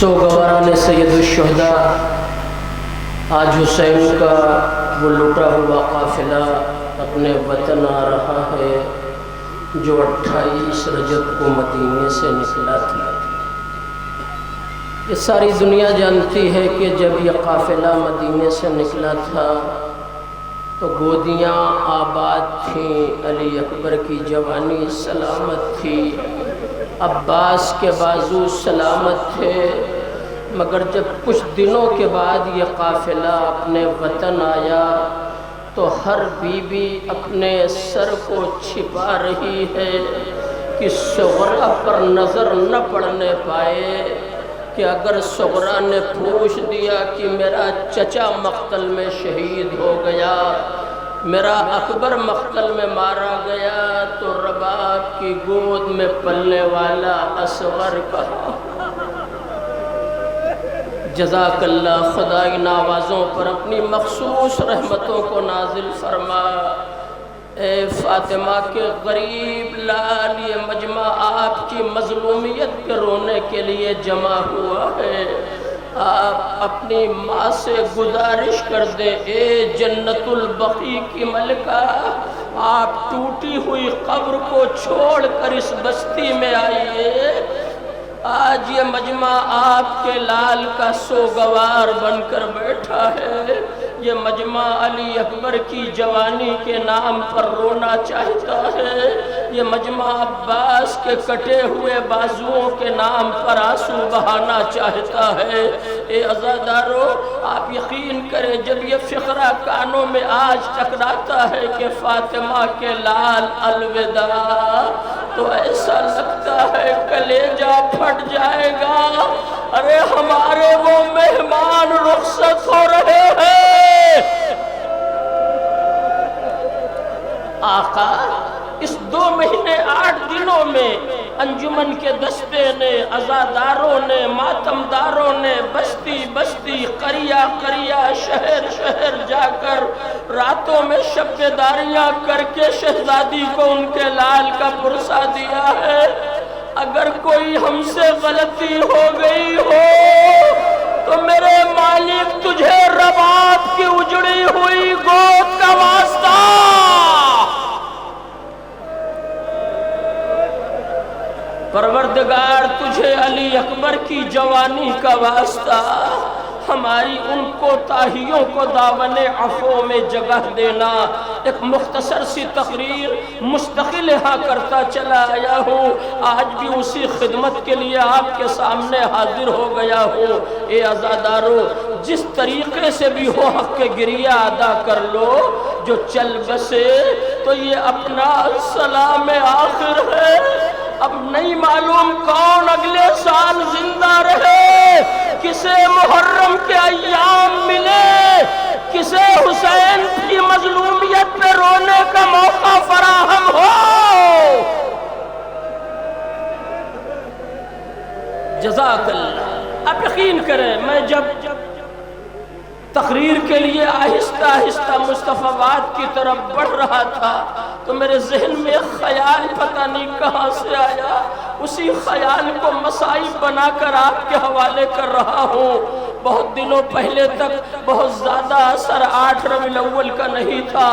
سوگواران سید الشہداء آج حسین کا وہ لٹا ہوا قافلہ اپنے وطن آ رہا ہے جو 28 رجب کو مدینے سے نکلا تھا۔ یہ ساری دنیا جانتی ہے کہ جب یہ قافلہ مدینے سے نکلا تھا تو گودیاں آباد تھیں، علی اکبر کی جوانی سلامت تھی، عباس کے بازو سلامت تھے، مگر جب کچھ دنوں کے بعد یہ قافلہ اپنے وطن آیا تو ہر بیوی اپنے سر کو چھپا رہی ہے کہ صغرا پر نظر نہ پڑنے پائے، کہ اگر صغرا نے پوچھ دیا کہ میرا چچا مقتل میں شہید ہو گیا، میرا اکبر مقتل میں مارا گیا، تو رباب کی گود میں پلنے والا اصغر کہا۔ جزاک اللہ، خدا ان آوازوں پر اپنی مخصوص رحمتوں کو نازل فرما۔ اے فاطمہ کے غریب لال، یہ مجمع آپ کی مظلومیت کے رونے کے لیے جمع ہوا ہے۔ آپ اپنی ماں سے گزارش کر دیں، اے جنت البقیع کی ملکہ، آپ ٹوٹی ہوئی قبر کو چھوڑ کر اس بستی میں آئیے۔ آج یہ مجمع آپ کے لال کا سوگوار بن کر بیٹھا ہے۔ یہ مجمع علی اکبر کی جوانی کے نام پر رونا چاہتا ہے، یہ مجمع عباس کے کٹے ہوئے بازوؤں کے نام پر آنسو بہانا چاہتا ہے۔ اے عزادارو، آپ یقین کریں، جب یہ فقرہ کانوں میں آج ٹکراتا ہے کہ فاطمہ کے لال الوداع، تو ایسا لگتا ہے کلیجہ پھٹ جائے گا۔ ارے ہمارے وہ مہمان رخصت ہو رہے ہیں۔ آقا اس 2 مہینے 8 دنوں میں انجمن کے دستے نے، عزاداروں نے، ماتمداروں نے بستی بستی، قریہ قریہ، شہر شہر جا کر راتوں میں شب بیداریاں کر کے شہزادی کو ان کے لال کا پرسہ دیا ہے۔ اگر کوئی ہم سے غلطی ہو گئی ہو تو میرے مالک تجھے رباب کی اجڑی ہوئی گود کا واسطہ، پروردگار تجھے علی اکبر کی جوانی کا واسطہ، ہماری ان کوتاہیوں کو دامن عفو میں جگہ دینا۔ ایک مختصر سی تقریر مستقل یہاں کرتا چلا آیا ہوں، آج بھی اسی خدمت کے لیے آپ کے سامنے حاضر ہو گیا ہوں۔ اے عزادارو، جس طریقے سے بھی ہو حق کے گریہ ادا کر لو، جو چل بسے تو یہ اپنا سلام آخر ہے۔ اب نہیں معلوم کون اگلے سال زندہ رہے، کسے محرم کے ایام ملے، کسے حسین کی مظلومیت پہ رونے کا موقع فراہم ہو۔ جزاک اللہ۔ آپ یقین کریں، میں جب تقریر کے لیے آہستہ آہستہ مصطفیٰ کی طرف بڑھ رہا تھا تو میرے ذہن میں ایک خیال پتہ نہیں کہاں سے آیا، اسی خیال کو مصائب بنا کر آپ کے حوالے کر رہا ہوں۔ بہت دنوں پہلے تک بہت زیادہ اثر 8 ربیع الاول کا نہیں تھا،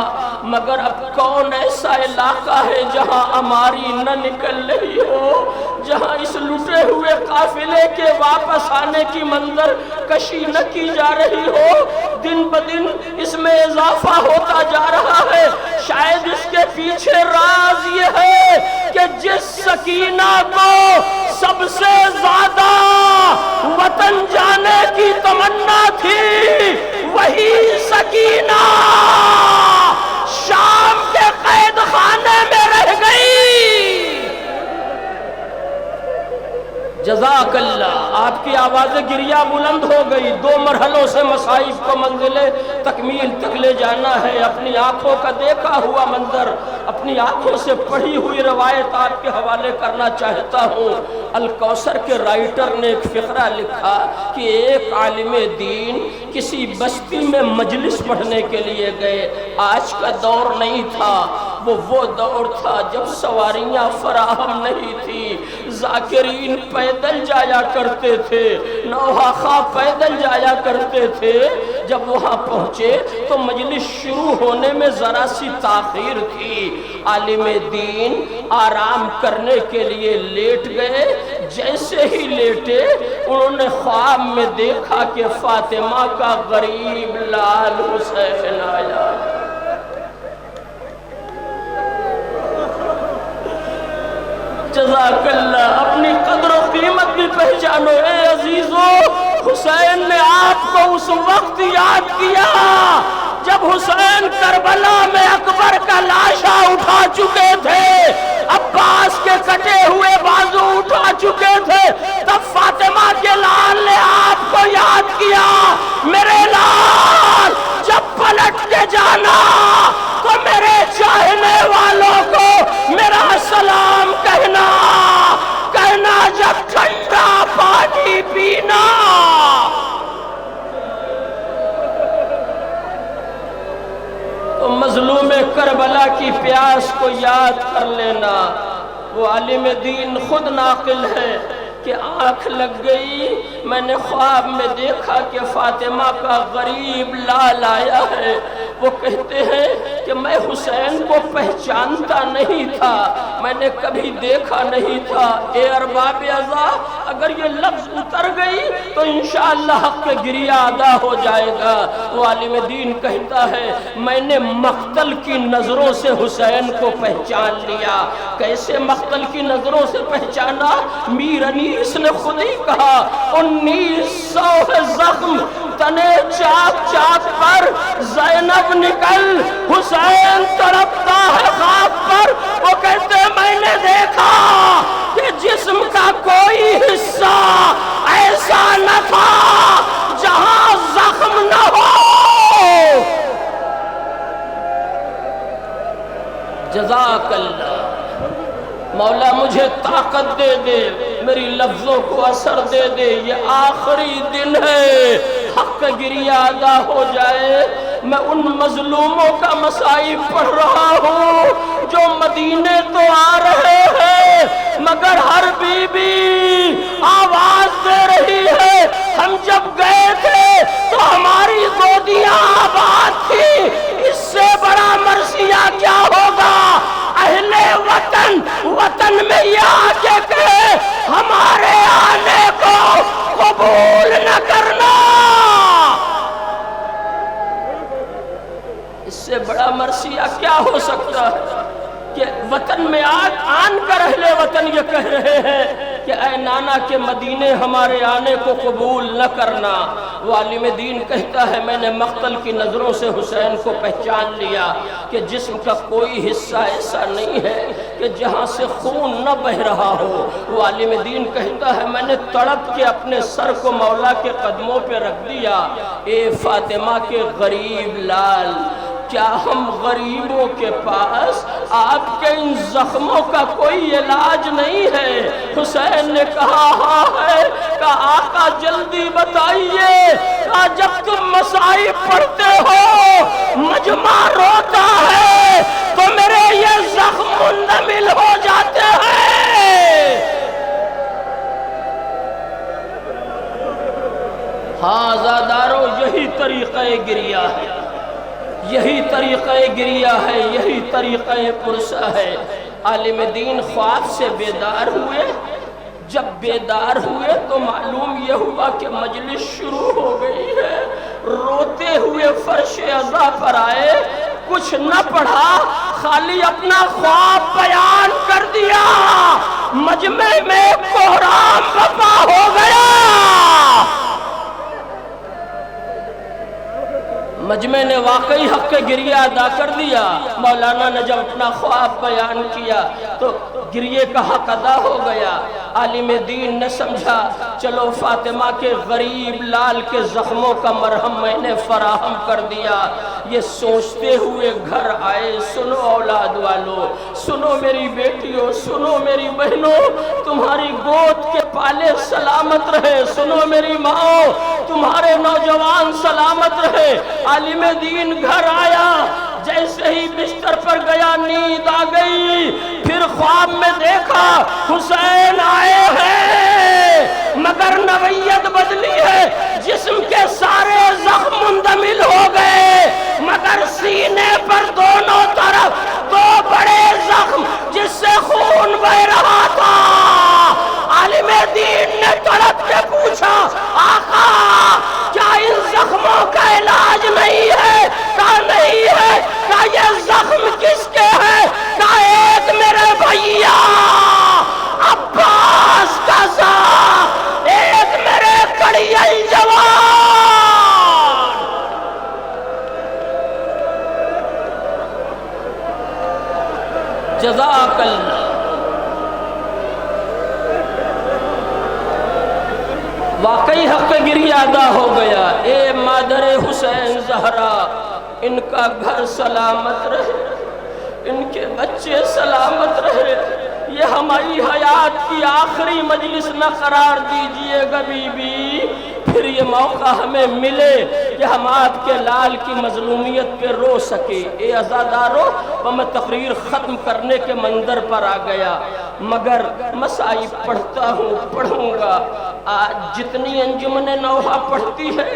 مگر اب کون ایسا علاقہ ہے جہاں اماری نہ نکل رہی ہو، جہاں اس لٹے ہوئے قافلے کے واپس آنے کی منظر کشی نہ کی جا رہی ہو۔ دن بدن اس میں اضافہ ہوتا جا رہا ہے۔ شاید اس کے پیچھے راز یہ ہے کہ جس سکینہ کو سب سے زیادہ وطن جانے کی تمنا تھی، وہی سکینہ شام کے قید خانے میں رہ گئی۔ جزاک اللہ، آپ کی آواز گریہ بلند ہو گئی۔ 2 مرحلوں سے مصائب کو منزل تکمیل تک لے جانا ہے۔ اپنی آنکھوں کا دیکھا ہوا منظر، اپنی آنکھوں سے پڑھی ہوئی روایت آپ کے حوالے کرنا چاہتا ہوں۔ الکوثر کے رائٹر نے ایک فقرہ لکھا کہ ایک عالم دین کسی بستی میں مجلس پڑھنے کے لیے گئے۔ آج کا دور نہیں تھا، وہ دور تھا جب سواریاں فراہم نہیں تھی، ذاکرین پیدل جایا کرتے تھے، نوحہ خواہ پیدل جایا کرتے تھے۔ جب وہاں پہنچے تو مجلس شروع ہونے میں ذرا سی تاخیر تھی، عالم دین آرام کرنے کے لیے لیٹ گئے۔ جیسے ہی لیٹے انہوں نے خواب میں دیکھا کہ فاطمہ کا غریب لال حسین آیا۔ جزاک اللہ، اپنی قدر و قیمت بھی پہچانو۔ اے عزیزو، حسین نے آپ کو اس وقت یاد کیا جب حسین کربلا میں اکبر کا لاشا اٹھا چکے تھے، عباس کے کٹے ہوئے بازو اٹھا چکے تھے، تب فاطمہ کے لال نے آپ کو یاد کیا، میرے لال جب پلٹ کے جانا تو میرے چاہنے والوں کو میرا سلام کہنا، کہنا جب ٹھنڈا پانی پینا۔ تو مظلوم کربلا کی پیاس کو یاد کر لینا۔ وہ عالم دین خود ناقل ہے کہ آنکھ لگ گئی، میں نے خواب میں دیکھا کہ فاطمہ کا غریب لال آیا ہے۔ وہ کہتے ہیں کہ میں حسین کو پہچانتا نہیں تھا، میں نے کبھی دیکھا نہیں تھا۔ اے ارباب عزا، اگر یہ لفظ اتر گئی تو انشاءاللہ حق گریہ ادا ہو جائے گا۔ وہ عالم دین کہتا ہے میں نے مقتل کی نظروں سے حسین کو پہچان لیا۔ کیسے مقتل کی نظروں سے پہچانا؟ میر انیس نے خود ہی کہا 1900 زخم تنے چاک چاک پر، زینب نکل حسین تڑپتا ہے خاک پر۔ وہ کہتے میں نے دیکھا کہ جسم کا کوئی حصہ ایسا نہ تھا جہاں زخم نہ ہو۔ جزاک اللہ، مولا مجھے طاقت دے دے، میری لفظوں کو اثر دے دے، یہ آخری دن ہے، حق گریہ ادا ہو جائے۔ میں ان مظلوموں کا مصائب پڑھ رہا ہوں جو مدینے تو آ رہے ہیں مگر ہر بی بی آواز دے رہی ہے ہم جب گئے تھے تو ہماری گودیاں آباد تھی، اس سے بڑا مرثیہ کیا ہوگا؟ اہل وطن وطن میں یہ آگے کہے ہمارے آنے کو قبول نہ کرنا، اس سے بڑا مرثیہ کیا ہو سکتا ہے کہ وطن میں آن کر اہل وطن یہ کہہ رہے ہیں کہ اے نانا کے مدینے ہمارے آنے کو قبول نہ کرنا۔ وہ عالم دین کہتا ہے میں نے مقتل کی نظروں سے حسین کو پہچان لیا کہ جسم کا کوئی حصہ ایسا نہیں ہے کہ جہاں سے خون نہ بہ رہا ہو۔ وہ عالم دین کہتا ہے میں نے تڑپ کے اپنے سر کو مولا کے قدموں پہ رکھ دیا، اے فاطمہ کے غریب لال، کیا ہم غریبوں کے پاس آپ کے ان زخموں کا کوئی علاج نہیں ہے؟ حسین نے کہا ہاں ہے۔ کہا آقا جلدی بتائیے۔ کہا جب تم مصائب پڑھتے ہو مجمع روتا ہے تو میرے یہ زخم منمل ہو جاتے ہیں۔ ہاں زادارو، یہی طریقہ گریہ ہے، یہی طریقہ گریہ ہے، یہی طریقہ پرسہ ہے۔ عالم دین خواب سے بیدار ہوئے، جب بیدار ہوئے تو معلوم یہ ہوا کہ مجلس شروع ہو گئی ہے۔ روتے ہوئے فرش عزا پر آئے، کچھ نہ پڑھا، خالی اپنا خواب بیان کر دیا۔ مجمع میں کوہرام برپا ہو گیا۔ مجمع نے واقعی حق گریہ ادا کر دیا۔ مولانا نے جب اپنا خواب بیان کیا تو گریہ کا حق ادا ہو گیا۔ عالم دین نے سمجھا چلو فاطمہ کے غریب لال کے زخموں کا مرہم میں نے فراہم کر دیا۔ یہ سوچتے ہوئے گھر آئے، سنو اولاد والو، سنو میری بیٹیوں، سنو میری بہنوں، تمہاری گود کے پالے سلامت رہے، سنو میری ماں، تمہارے نوجوان سلامت رہے۔ عالم دین گھر آیا، جیسے ہی بستر پر گیا نیند آ گئی، پھر خواب میں دیکھا حسین آئے ہیں، مگر نوعیت بدلی ہے، جسم کے سارے زخم مندمل ہو گئے، مگر سینے پر دونوں طرف دو بڑے زخم جس سے خون بہ رہا تھا۔ عالم دین نے تڑپ کے پوچھا، آقا کیا ان زخموں کا علاج نہیں ہے؟ کہا نہیں ہے۔ کہا یہ زخم کس کے ہیں؟ کہا ایک میرے بھیا عباس کا زخم، ایک میرے کڑیل جوان۔ جزاک اللہ۔ واقعی حق گری ادا ہو گیا۔ اے مادر حسین زہرا، ان کا گھر سلامت رہے، ان کے بچے سلامت رہے، یہ ہماری حیات کی آخری مجلس نہ قرار دیجئے گا بی بی، پھر یہ موقع ہمیں ملے کہ ہم آپ کے لال کی مظلومیت پہ رو سکے۔ اے عزادارو، میں تقریر ختم کرنے کے منظر پر آ گیا، مگر مسائی پڑھتا ہوں، پڑھوں گا۔ آج جتنی انجمن نوحہ پڑھتی ہے،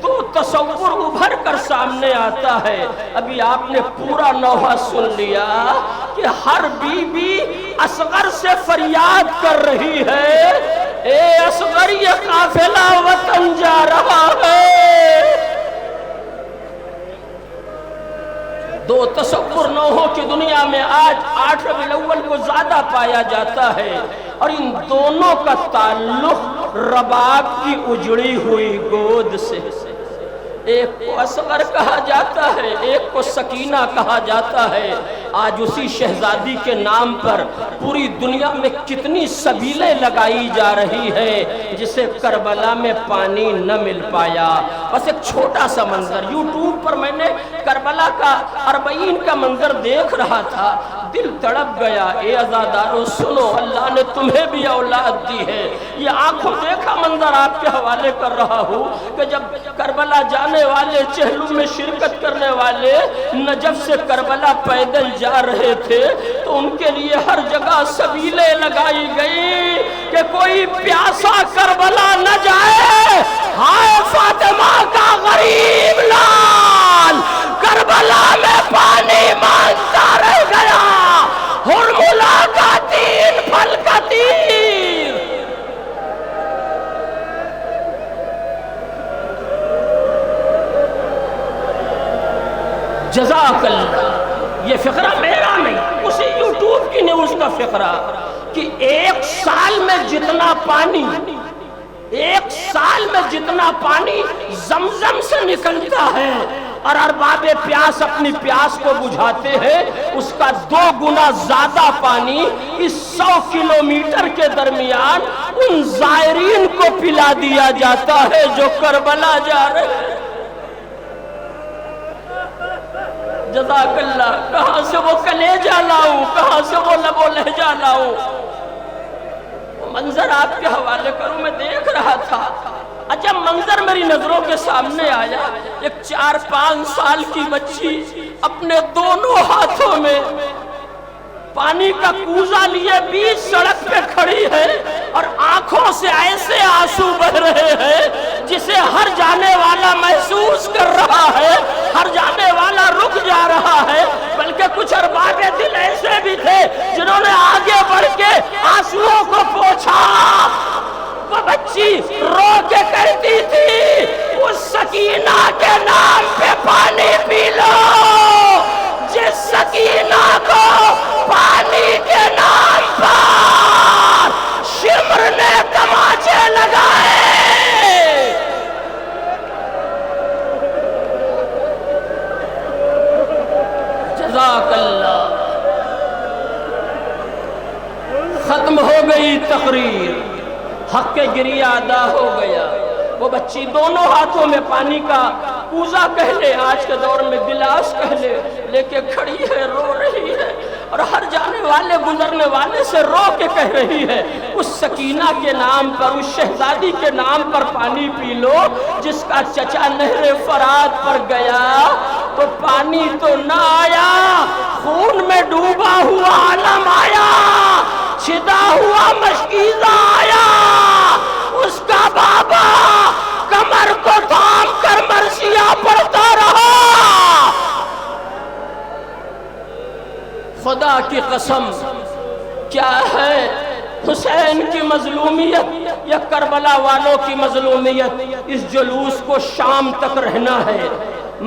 دو تصور ابھر کر سامنے آتا ہے۔ ابھی آپ نے پورا نوحہ سن لیا کہ ہر بی بی اصغر سے فریاد کر رہی ہے، اے اصغر یہ قافلہ وطن جا رہا ہے۔ دو تصور نوحوں کی دنیا میں آج 8 ربیع الاول کو زیادہ پایا جاتا ہے، اور ان دونوں کا تعلق رباب کی اجڑی ہوئی گود سے۔ ایک کو اصغر کہا جاتا ہے، ایک کو سکینہ کہا جاتا ہے۔ آج اسی شہزادی کے نام پر پوری دنیا میں کتنی سبیلیں لگائی جا رہی ہے، جسے کربلا میں پانی نہ مل پایا۔ بس ایک چھوٹا سا منظر، یوٹیوب پر میں نے کربلا کا 40 کا منظر دیکھ رہا تھا، دل تڑپ گیا۔ اے عزادارو سنو، اللہ نے تمہیں بھی اولاد دی ہے۔ یہ آنکھوں دیکھا منظر آپ کے حوالے کر رہا ہوں کہ جب کربلا جانے والے، چہلم میں شرکت کرنے والے نجف سے کربلا پیدل جا رہے تھے، تو ان کے لیے ہر جگہ سبیلیں لگائی گئی کہ کوئی پیاسا کربلا نہ جائے۔ ہائے فاطمہ کا غریب لال کربلا میں پانی مانگتا رہ گیا، ہرملا کا 3 پھل کا تیر۔ جزاک اللہ۔ یہ فقرہ میرا نہیں، اسی یوٹیوب کی نیوز کا فقرہ، کہ 1 سال میں جتنا پانی، 1 سال میں جتنا پانی زمزم سے نکلتا ہے اور ارباب پیاس اپنی پیاس کو بجھاتے ہیں، اس کا 2 گنا زیادہ پانی اس 100 کلومیٹر کے درمیان ان زائرین کو پلا دیا جاتا ہے جو کربلا جا رہے ہیں۔ جزاک اللہ۔ کہاں سے وہ کلیجہ لاؤں، کہاں سے وہ لب و لہجہ لاؤں؟ وہ منظر آپ کے حوالے کروں، میں دیکھ رہا تھا، جب منظر میری نظروں کے سامنے آیا، ایک 4-5 سال کی بچی اپنے دونوں ہاتھوں میں پانی کا کوزہ لیے بیچ سڑک پہ کھڑی ہے، اور آنکھوں سے ایسے آنسو بہ رہے ہیں جسے ہر جانے والا محسوس کر رہا ہے، ہر جانے والا رک جا رہا ہے۔ بلکہ کچھ ارباب دل ایسے بھی تھے جنہوں نے آگے بڑھ کے آنسوؤں کو پوچھا۔ وہ بچی رو کے کہتی تھی، اس سکینہ کے نام پہ پانی پی لو، جس سکینہ کو پانی کے نام پر شمر نے تماچے لگائے۔ جزاک اللہ۔ ختم ہو گئی تقریر، حق گریہ ادا ہو گیا۔ وہ بچی دونوں ہاتھوں میں پانی کا کوزہ کہہ لے، آج کے دور میں گلاس کہہ لے کے کھڑی ہے، رو رہی ہے، اور ہر جانے والے گزرنے والے سے رو کے کہہ رہی ہے، اس سکینہ کے نام پر، اس شہزادی کے نام پر پانی پی لو، جس کا چچا نہر فرات پر گیا وہ پانی تو نہ آیا، خون میں ڈوبا ہوا علم آیا، چھدا ہوا مشکیزہ آیا، اس کا بابا کمر کو تھام کر مرثیہ پڑھتا رہا۔ خدا کی قسم، کیا ہے حسین کی مظلومیت یا کربلا والوں کی مظلومیت؟ اس جلوس کو شام تک رہنا ہے۔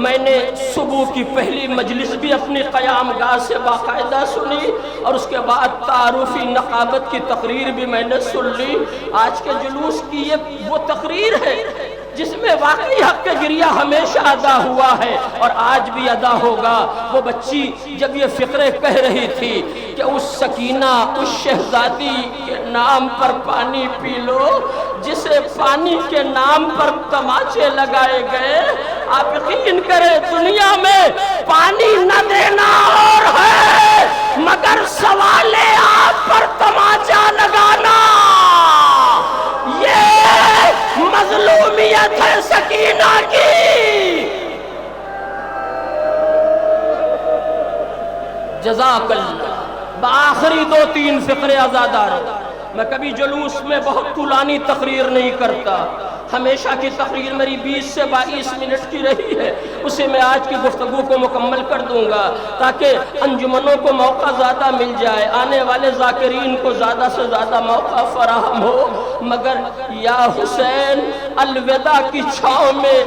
میں نے صبح کی پہلی مجلس بھی اپنی قیام گاہ سے باقاعدہ سنی، اور اس کے بعد تعارفی نقابت کی تقریر بھی میں نے سن لی۔ آج کے جلوس کی یہ وہ تقریر ہے جس میں واقعی حق گریہ ہمیشہ ادا ہوا ہے اور آج بھی ادا ہوگا۔ وہ بچی جب یہ فقرے کہہ رہی تھی کہ اس سکینہ، اس شہزادی کے نام پر پانی پی لو جسے پانی کے نام پر تماچے لگائے گئے، آپ یقین کریں دنیا میں پانی نہ دینا اور ہے مگر سوال آپ پر تماچا لگانا، یہ مظلومیت ہے سکینہ کی۔ جزاک اللہ۔ بآخری 2-3 فقرے آزادار۔ میں کبھی جلوس میں بہت طولانی تقریر نہیں کرتا، ہمیشہ کی تقریر میری 20 سے 22 منٹ کی رہی ہے، اسے میں آج کی گفتگو کو مکمل کر دوں گا تاکہ انجمنوں کو موقع زیادہ مل جائے، آنے والے ذاکرین کو زیادہ سے زیادہ موقع فراہم ہو۔ مگر یا حسین، الوداع کی چھاؤں میں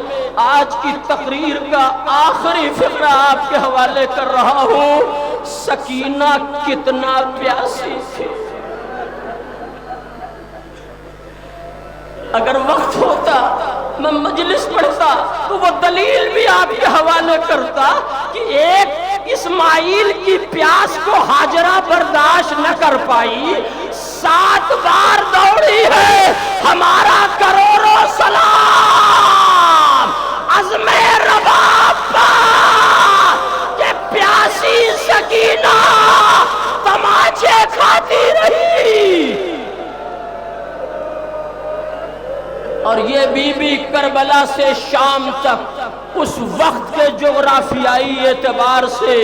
آج کی تقریر کا آخری فقرہ آپ کے حوالے کر رہا ہوں۔ سکینہ کتنا پیاسی تھی، اگر وقت ہوتا میں مجلس پڑھتا تو وہ دلیل بھی آپ کے حوالے کرتا کہ ایک اسماعیل کی پیاس کو ہاجرہ برداشت نہ کر پائی، 7 بار دوڑی ہے ہمارا کروڑوں سلام عزم رباب پر کہ پیاسی سکینہ تماچے کھاتی رہی۔ اور یہ بی بی کربلا سے شام تک اس وقت کے جغرافیائی اعتبار سے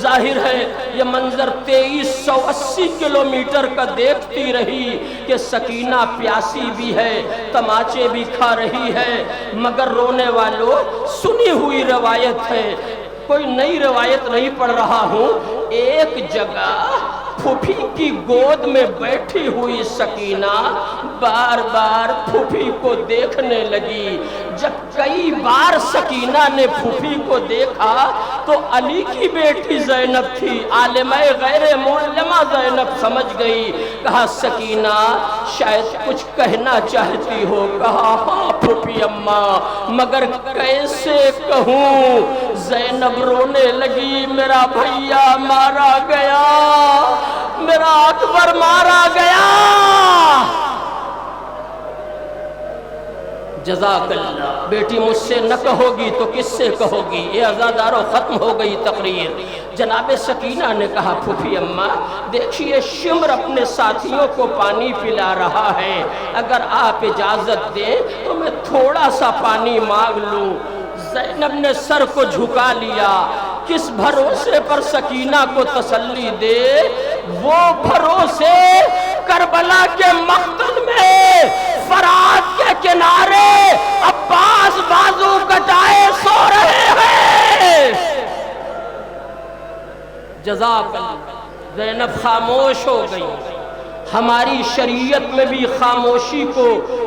ظاہر ہے یہ منظر 2380 کلومیٹر کا دیکھتی رہی کہ سکینہ پیاسی بھی ہے، تماچے بھی کھا رہی ہے۔ مگر رونے والوں، سنی ہوئی روایت ہے، کوئی نئی روایت نہیں پڑھ رہا ہوں، ایک جگہ پھوپھی کی گود میں بیٹھی ہوئی سکینہ بار بار پھوپھی کو دیکھنے لگی۔ جب کئی بار سکینہ نے پھوپھی کو دیکھا تو علی کی بیٹی زینب تھی، عالمہ غیر معلمہ زینب سمجھ گئی۔ کہا سکینہ شاید کچھ کہنا چاہتی ہو۔ کہا ہاں پھوپھی اماں، مگر کیسے کہوں؟ زینب رونے لگی، میرا بھیا مارا گیا، میرا اکبر مارا گیا۔ جزاک اللہ۔ بیٹی مجھ سے نہ کہو گی تو کس سے کہو گی؟ یہ عزادارو ختم ہو گئی تقریر۔ جناب سکینہ نے کہا پھوپھی اماں دیکھیے شمر اپنے ساتھیوں کو پانی پلا رہا ہے، اگر آپ اجازت دیں تو میں تھوڑا سا پانی مانگ لوں۔ زینب نے سر کو جھکا لیا۔ کس بھروسے پر سکینہ کو تسلی دے؟ وہ بھروسے کربلا کے مقتل میں فرات کے کنارے عباس بازو کٹائے سو رہے ہیں۔ جزاک اللہ۔ زینب خاموش ہو گئی۔ ہماری شریعت میں بھی خاموشی کو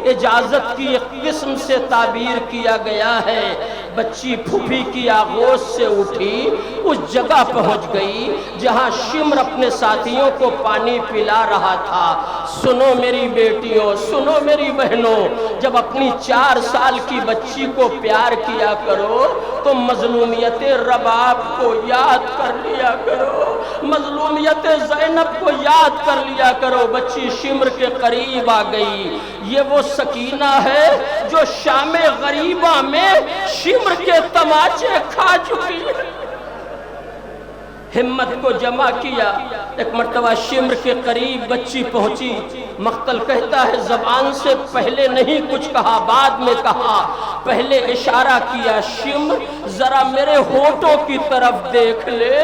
اجازت کی ایک قسم سے تعبیر کیا گیا ہے۔ بچی پھوپھی کی آغوش سے اٹھی، اس جگہ پہنچ گئی جہاں شمر اپنے ساتھیوں کو پانی پلا رہا تھا۔ سنو میری بیٹیوں، سنو میری بہنوں، جب اپنی 4 سال کی بچی کو پیار کیا کرو تو مظلومیت رباب کو یاد کر لیا کرو، مظلومیت زینب کو یاد کر لیا کرو۔ بچی شمر کے قریب آ گئی۔ یہ وہ سکینہ ہے جو شام غریبہ میں شمر کے تماچے کھا چکی ہے۔ ہمت کو جمع کیا، ایک مرتبہ شمر کے قریب بچی پہنچی۔ مقتل کہتا ہے زبان سے پہلے نہیں کچھ کہا، بعد میں کہا پہلے اشارہ کیا شمر ذرا میرے ہونٹوں کی طرف دیکھ لے،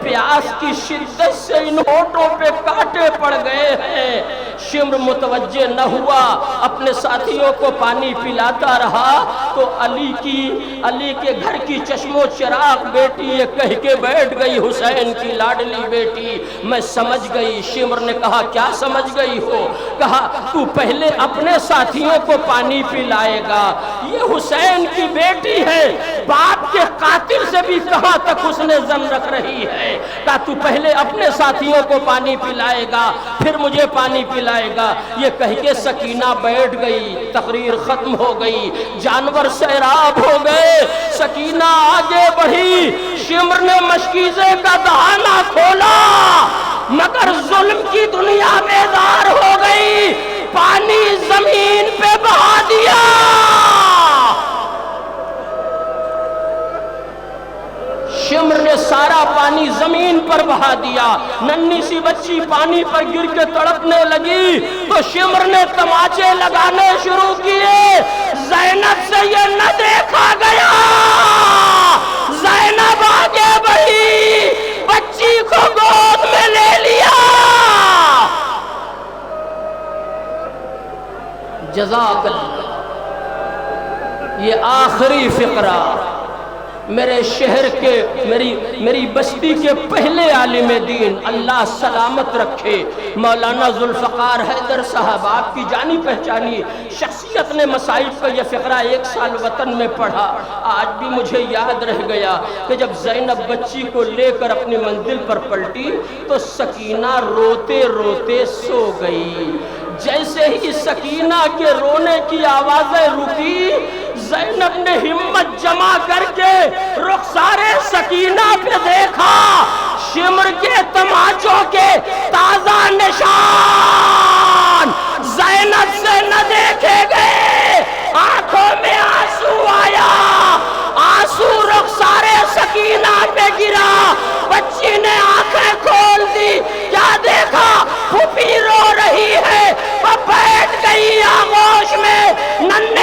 پیاس کی شدت سے ان ہونٹوں پہ کانٹے پڑ گئے ہیں۔ شمر متوجہ نہ ہوا، اپنے ساتھیوں کو پانی پلاتا رہا تو علی کے گھر کی چشم و چراغ بیٹی یہ کہہ کے بیٹھ گئی، حسین کی لاڈلی بیٹی میں سمجھ گئی۔ شمر نے کہا کیا سمجھ گئی ہو؟ کہا تو پہلے اپنے ساتھیوں کو پانی پلائے گا، یہ حسین کی بیٹی ہے، باپ کے قاتل سے بھی کہاں تک اس نے ظن رکھ رہی ہے۔ کہا تو پہلے اپنے ساتھیوں کو پانی پلائے گا پھر مجھے پانی پلائے گا۔ یہ کہہ کے سکینہ بیٹھ گئی، تقریر ختم ہو گئی، جانور سیراب ہو گئے، سکینہ آگے بڑھی، شمر نے مشکیزے کا دہانہ کھولا مگر ظلم کی دنیا بیدار ہو گئی، پانی زمین پہ بہا دیا۔ شمر نے سارا پانی زمین پر بہا دیا، ننھی سی بچی پانی پر گر کے تڑپنے لگی تو شمر نے تماچے لگانے شروع کیے۔ زینب سے یہ نہ دیکھا گیا، زینب آگے بڑھی، بچی کو گود میں لے لیا۔ جزاک اللہ۔ یہ آخری فقرہ میرے شہر کے میری بستی کے پہلے عالم دین، اللہ سلامت رکھے، مولانا ذوالفقار حیدر صاحب، آپ کی جانی پہچانی شخصیت نے مصائب کا یہ فقرہ 1 سال وطن میں پڑھا۔ آج بھی مجھے یاد رہ گیا کہ جب زینب بچی کو لے کر اپنی منزل پر پلٹی تو سکینہ روتے روتے سو گئی۔ جیسے ہی سکینہ کے رونے کی آوازیں رکی، زینب نے ہمت جمع کر کے رخسار سکینہ پہ دیکھا، شمر کے تماچوں کے تازہ نشان زینب سے نہ دیکھے گئے۔ آنکھوں میں آنسو آیا، آنسو رخسار سکینہ پہ گرا، بچی نے آنکھیں کھول دی، کیا دیکھا؟ پھوپھی رو رہی ہے، وہ بیٹھ گئی آغوش میں، ننھے